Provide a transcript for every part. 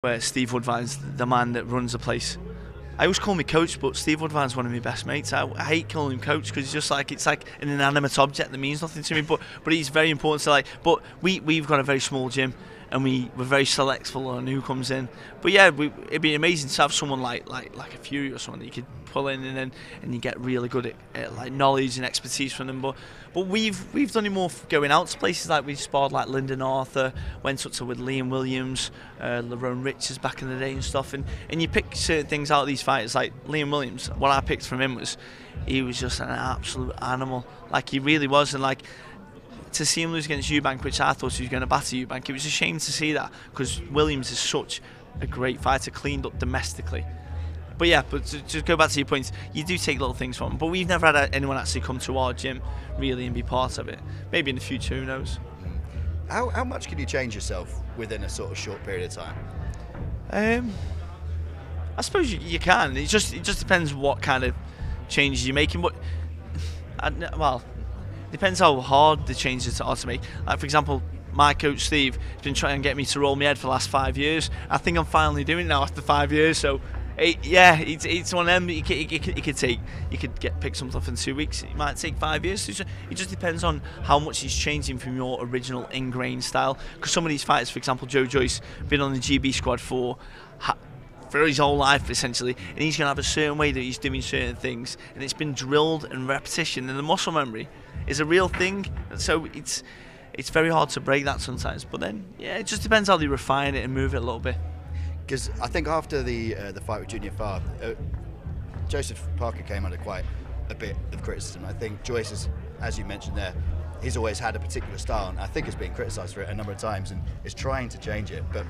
where Steve Woodvine's the man that runs the place. I always call me coach, but Steve Woodvine's one of my best mates. I hate calling him coach because it's like an inanimate object that means nothing to me. But he's very important to But we've got a very small gym, and we're very selectful on who comes in. But yeah, it'd be amazing to have someone like a Fury or someone that you could pull in and you get really good at like knowledge and expertise from them. But we've done it more going out to places, like we sparred like Lyndon Arthur, went up to with Liam Williams, Lerone Richards back in the day and stuff. And you pick certain things out of these fighters, like Liam Williams. What I picked from him was he was just an absolute animal. Like he really was, and like. To see him lose against Eubank, which I thought he was going to batter Eubank, it was a shame to see that because Williams is such a great fighter, cleaned up domestically. But yeah, to go back to your points, you do take little things from him. But we've never had anyone actually come to our gym really and be part of it. Maybe in the future, who knows? How much can you change yourself within a sort of short period of time? I suppose you can. It just depends what kind of changes you're making. But depends how hard the changes are to make. Like for example, my coach Steve has been trying to get me to roll my head for the last 5 years. I think I'm finally doing it now after 5 years. So, it's one of them. You could pick something up in 2 weeks. It might take 5 years. It just depends on how much it's changing from your original ingrained style. Because some of these fighters, for example, Joe Joyce, been on the GB squad for his whole life essentially, and he's going to have a certain way that he's doing certain things, and it's been drilled and repetition, and the muscle memory is a real thing. So it's very hard to break that sometimes. But then it just depends how they refine it and move it a little bit. Because I think after the fight with Junior Farr, Joseph Parker came under quite a bit of criticism. I think Joyce is, as you mentioned there, he's always had a particular style, and I think has been criticised for it a number of times and is trying to change it. But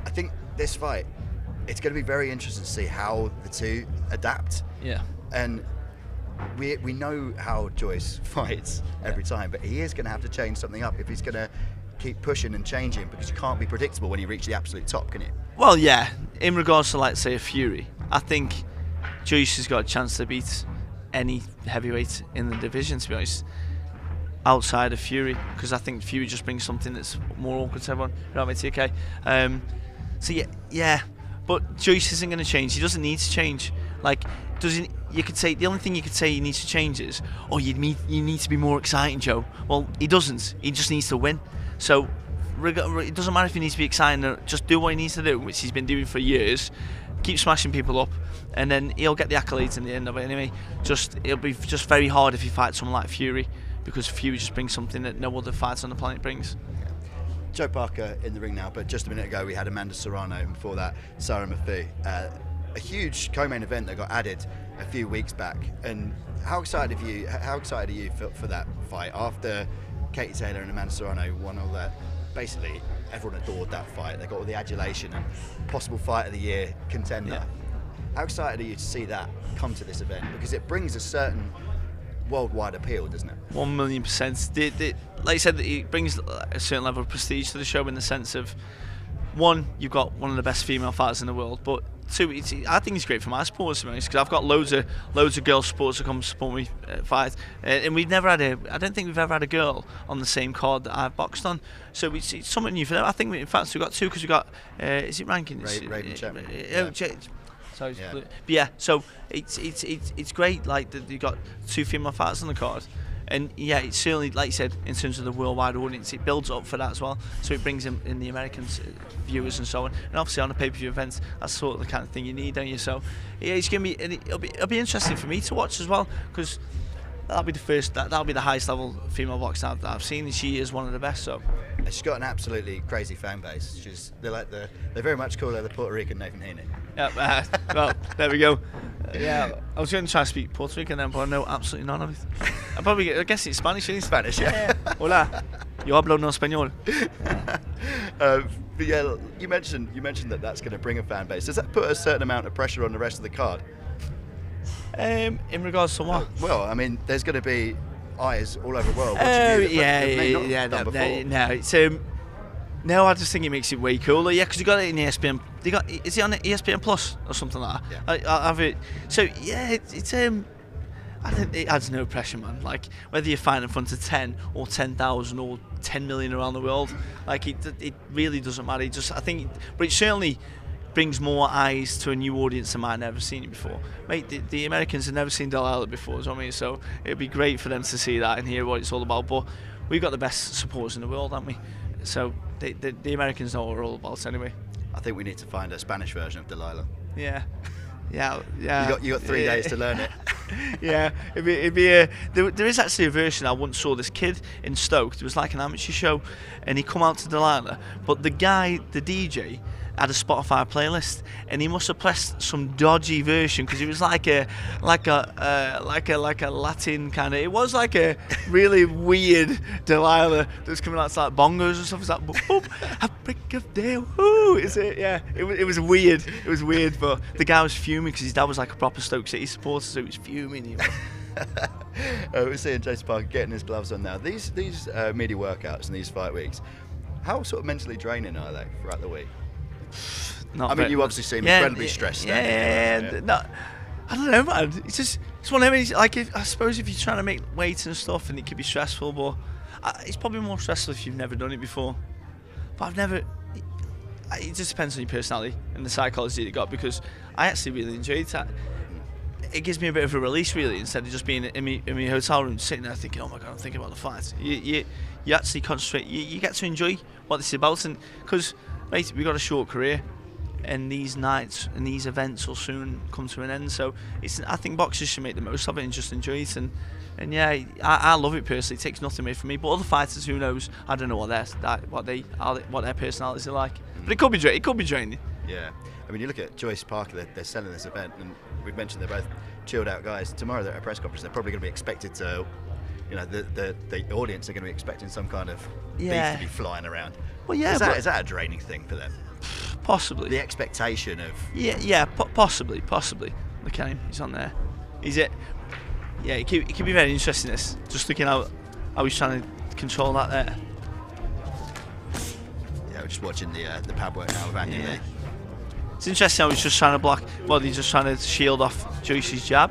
I think this fight, it's going to be very interesting to see how the two adapt. Yeah. And we know how Joyce fights every time, but he is going to have to change something up if he's going to keep pushing and changing, because you can't be predictable when you reach the absolute top, can you? Well, yeah. In regards to, like, say, a Fury, I think Joyce has got a chance to beat any heavyweight in the division, to be honest, outside of Fury, because I think Fury just brings something that's more awkward to everyone. You know what I mean, TK? So, yeah. But Joyce isn't going to change. He doesn't need to change. Like, you could say the only thing you could say he needs to change is, you need to be more exciting, Joe. Well, he doesn't. He just needs to win. So it doesn't matter if he needs to be exciting. Just do what he needs to do, which he's been doing for years. Keep smashing people up, and then he'll get the accolades in the end of it anyway. It'll be just very hard if he fights someone like Fury, because Fury just brings something that no other fighter on the planet brings. Joe Parker in the ring now, but just a minute ago we had Amanda Serrano, and before that Sarah Maffei. A huge co-main event that got added a few weeks back. And how excited are you for that fight after Katie Taylor and Amanda Serrano won all that? Basically, everyone adored that fight. They got all the adulation and possible fight of the year contender. Yeah. How excited are you to see that come to this event? Because it brings a certain worldwide appeal, doesn't it? 1,000,000%. Like I said, it brings a certain level of prestige to the show, in the sense of, one, you've got one of the best female fighters in the world, but two, I think it's great for my sports, to be honest, because I've got loads of girls' sports that come support me fight, and I don't think we've ever had a girl on the same card that I've boxed on. So it's something new for them. I think in fact we've got two, because we've got is it rankings? Raven Chapman. Sorry, yeah. But yeah, so it's great. Like you got two female fighters on the card, and yeah, it's certainly, like you said, in terms of the worldwide audience, it builds up for that as well. So it brings in the American viewers and so on. And obviously on a pay-per-view event, that's sort of the kind of thing you need, don't you? So yeah, it's gonna be, and it'll be interesting for me to watch as well, because that'll be the first, that'll be the highest level female boxer that I've seen, and she is one of the best. So she's got an absolutely crazy fan base. They very much call her the Puerto Rican Nathan Haney. Yeah, well, there we go. Yeah, I was going to try to speak Puerto Rican then, but I know absolutely none of it. I guess it's Spanish, isn't it? Spanish, yeah. Hola, yo hablo no español. But yeah, you mentioned that that's going to bring a fan base. Does that put a certain amount of pressure on the rest of the card? In regards to what? Well, I mean, there's going to be eyes all over the world watching you that may not have done before. No, I just think it makes it way cooler. Yeah, because you got it in ESPN. Is it on ESPN Plus or something like that? Yeah. I have it. So yeah, I think it adds no pressure, man. Like whether you're fighting in front of 10 or 10,000 or 10 million around the world, like it really doesn't matter. I think, but it certainly brings more eyes to a new audience than I've never seen it before. Mate, the Americans have never seen Delilah before, you know what I mean? So it'd be great for them to see that and hear what it's all about. But we've got the best supporters in the world, haven't we? So the Americans know what we're all about anyway. I think we need to find a Spanish version of Delilah. Yeah. You got 3 days to learn it. Yeah, there is actually a version. I once saw this kid in Stoke. It was like an amateur show, and he come out to Delilah, but the DJ, had a Spotify playlist, and he must have pressed some dodgy version because it was like a Latin kind of. It was like a really weird Delilah that was coming out to like bongos and stuff. It's like boop, a break of day, woo. Is it? Yeah. It was weird. It was weird, but the guy was fuming because his dad was like a proper Stoke City supporter, so he was fuming. He was. We're seeing Jason Parker getting his gloves on now. These media workouts and these fight weeks, how sort of mentally draining are they throughout the week? I mean, you obviously seem incredibly stressed. Yeah. No, I don't know, man. It's one of them. Like, I suppose if you're trying to make weight and stuff, and it can be stressful, but it's probably more stressful if you've never done it before. But I've never. It just depends on your personality and the psychology you got, because I actually really enjoyed that. It gives me a bit of a release, really, instead of just being in my hotel room, sitting there thinking, "Oh my god, I'm thinking about the fight." You actually concentrate. You get to enjoy what this is about, and because. Right, we've got a short career, and these nights and these events will soon come to an end. So I think boxers should make the most of it and just enjoy it. And yeah, I love it personally. It takes nothing away from me. But other fighters, who knows? I don't know what their personalities are like. But it could be draining. Yeah, I mean, you look at Joyce Parker. They're selling this event, and we've mentioned they're both chilled out guys. Tomorrow they're at a press conference. They're probably going to be expected to. The audience are going to be expecting some kind of beef to be flying around. Well, yeah, is that a draining thing for them? Possibly. The expectation of. Yeah, possibly. Look at him, he's on there. Is it? Yeah, it can be very interesting. This, just looking how he's trying to control that there. Yeah, we're just watching the pad work now with Andy Lee. It's interesting how he's just trying to block. Well, he's just trying to shield off Joyce's jab.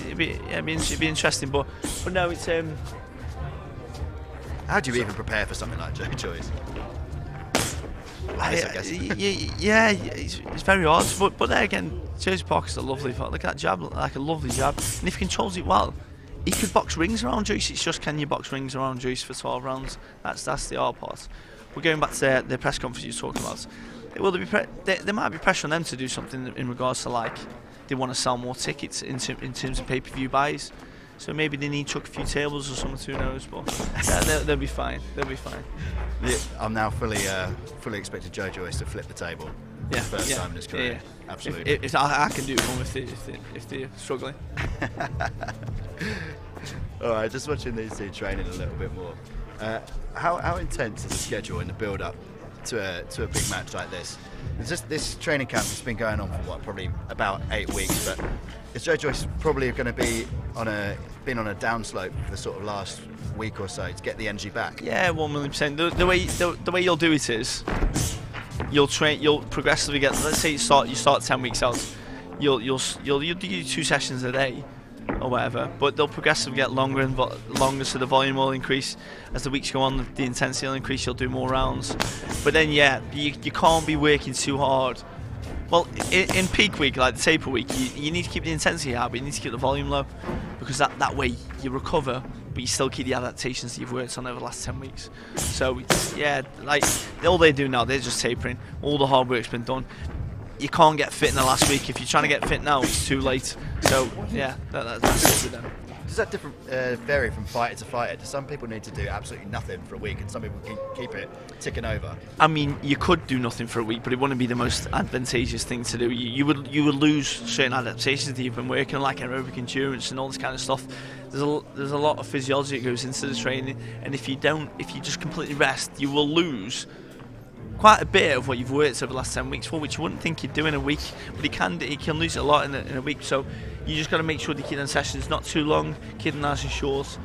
It'd be interesting, but no, it's How do you even prepare for something like Joe Joyce? I guess. Yeah, it's very hard. But there again, Jason Parker's a lovely fight. Look at that jab, like a lovely jab. And if he controls it well, he could box rings around Joyce. It's just, can you box rings around Joyce for 12 rounds? That's the hard part. We're going back to the press conference you were talking about. There might be pressure on them to do something in regards to, like, they want to sell more tickets in terms of pay-per-view buys. So maybe they need to chuck a few tables or something, who knows, but they'll be fine. Yeah, I'm now fully expecting Joe Joyce to flip the table. Yeah, for the first time in his career. Yeah. Absolutely. If I can do it for them if they're struggling. All right, just watching these two training a little bit more. How intense is the schedule in the build-up to a big match like this? This training camp has been going on for probably about 8 weeks, but is Joe Joyce probably going to be on a downslope for the sort of last week or so to get the energy back? Yeah, 1,000,000%. The way you'll do it is you'll progressively get. Let's say you start 10 weeks out. You'll do 2 sessions a day or whatever, but they'll progressively get longer and longer, so the volume will increase as the weeks go on. The intensity will increase. You'll do more rounds, but then you can't be working too hard. Well, in peak week, like the taper week, you need to keep the intensity high, but you need to keep the volume low, because that way you recover, but you still keep the adaptations that you've worked on over the last 10 weeks. So yeah, like all they do now, they're just tapering. All the hard work's been done. You can't get fit in the last week. If you're trying to get fit now, it's too late. So yeah, that's it with them. Does that vary from fighter to fighter? Do some people need to do absolutely nothing for a week, and some people can keep it ticking over? I mean, you could do nothing for a week, but it wouldn't be the most advantageous thing to do. You would lose certain adaptations that you've been working on, like aerobic endurance and all this kind of stuff. There's a lot of physiology that goes into the training, and if you just completely rest, you will lose quite a bit of what you've worked over the last 10 weeks for, which you wouldn't think you'd do in a week, but he can lose a lot in a week. So you just got to make sure the keep them sessions not too long, keep them nice and short,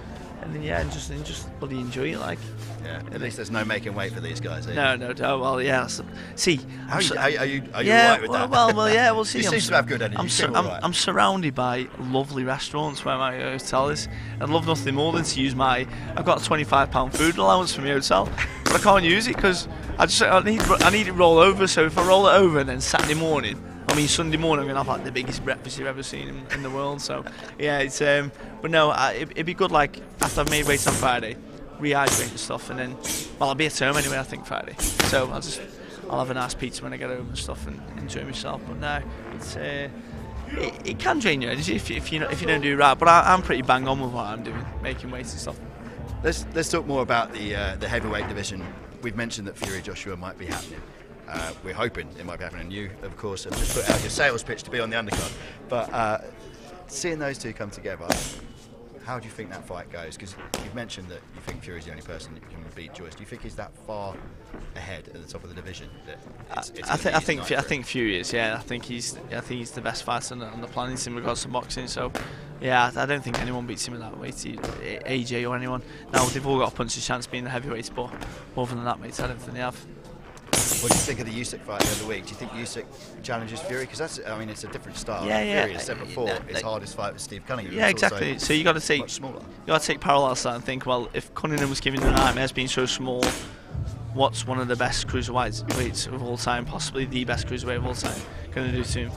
and then and just bloody enjoy it, like. Yeah, at least there's no making weight for these guys. No. Well, yeah. See, are you alright with that? Well, yeah. We'll see. You seem to have good energy. I'm surrounded by lovely restaurants where my hotel is. I'd love nothing more than to use I've got a £25 food allowance from my hotel, but I can't use it because I need it roll over. So if I roll it over, and then Sunday morning, Sunday morning, I'm gonna have like the biggest breakfast you've ever seen in the world. So yeah, it's but no, it'd be good. Like after I've made weights on Friday, rehydrate and stuff, and then I'll be at home anyway. I think Friday, so I'll have a nice pizza when I get home and stuff and enjoy myself. But no, it's it can drain your energy if you don't do it right. But I'm pretty bang on with what I'm doing, making weights and stuff. Let's talk more about the heavyweight division. We've mentioned that Fury Joshua might be happening. We're hoping it might be happening. You, of course, have just put out your sales pitch to be on the undercard. But seeing those two come together, how do you think that fight goes? Because you've mentioned that you think Fury's the only person that can beat Joyce. Do you think he's that far ahead at the top of the division? I think Fury is. Yeah, I think he's the best fighter on the planet in regards to boxing. So yeah, I don't think anyone beats him in that weight, AJ or anyone. Now they've all got a puncher's chance being the heavyweights, but other than that, mate, I don't think they have. What do you think of the Usyk fight the other week? Do you think Usyk challenges Fury? Because it's a different style. Yeah. Fury has said before his hardest fight was Steve Cunningham. Yeah, exactly. So you got to take parallels to that and think, well, if Cunningham was given the nightmares being so small, what's one of the best cruiserweights of all time, possibly the best cruiserweight of all time, going to do to him?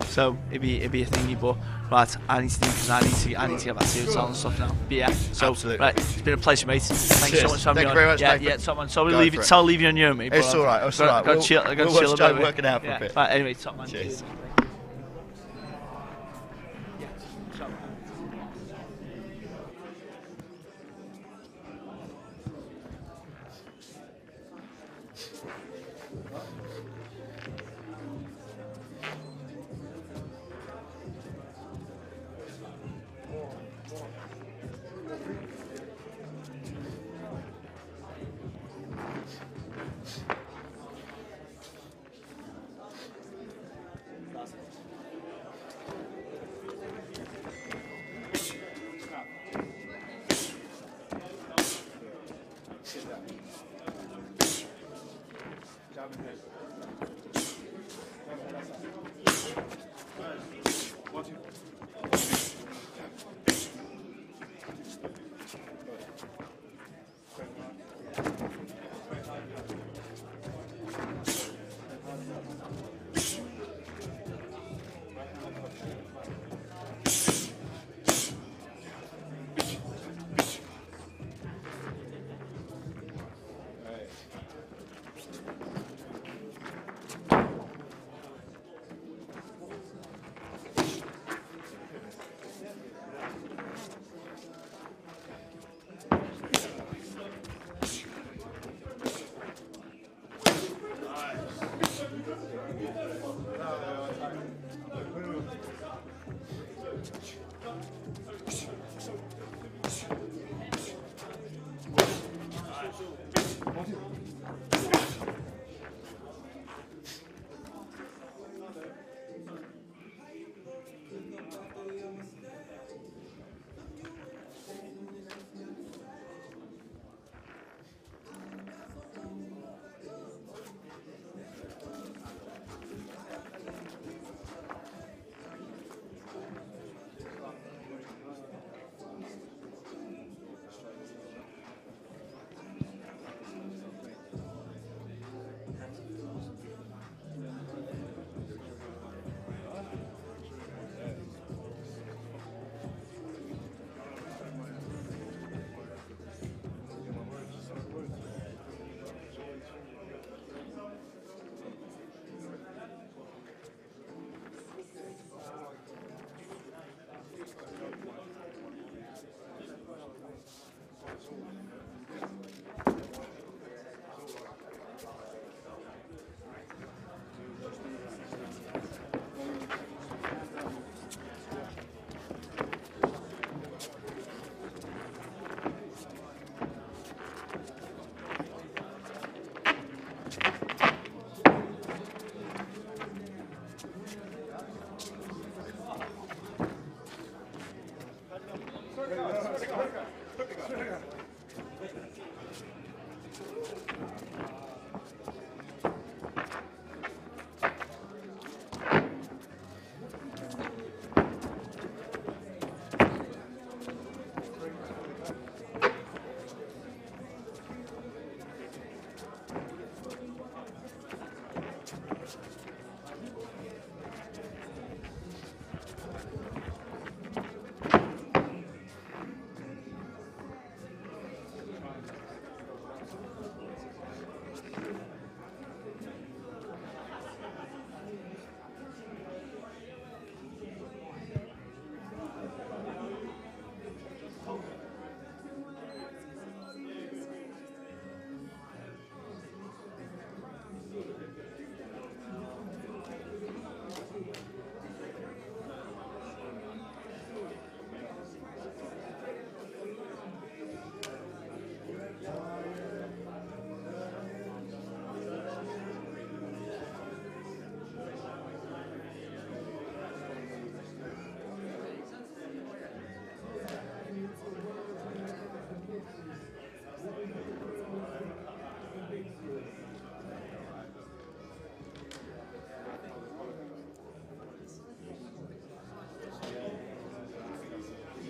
So it'd be a thingy, but right, I need to do because I need to get back to you and stuff now. But yeah, so absolutely. Right, it's been a pleasure, mate. Thanks so much for having me on. Thank you very much, yeah, mate. yeah, top man. So I'll leave you on your own, mate. It's all right. It's all right. Got to chill. I got to chill a bit. Working out for a bit. Right, anyway, top man. Cheers.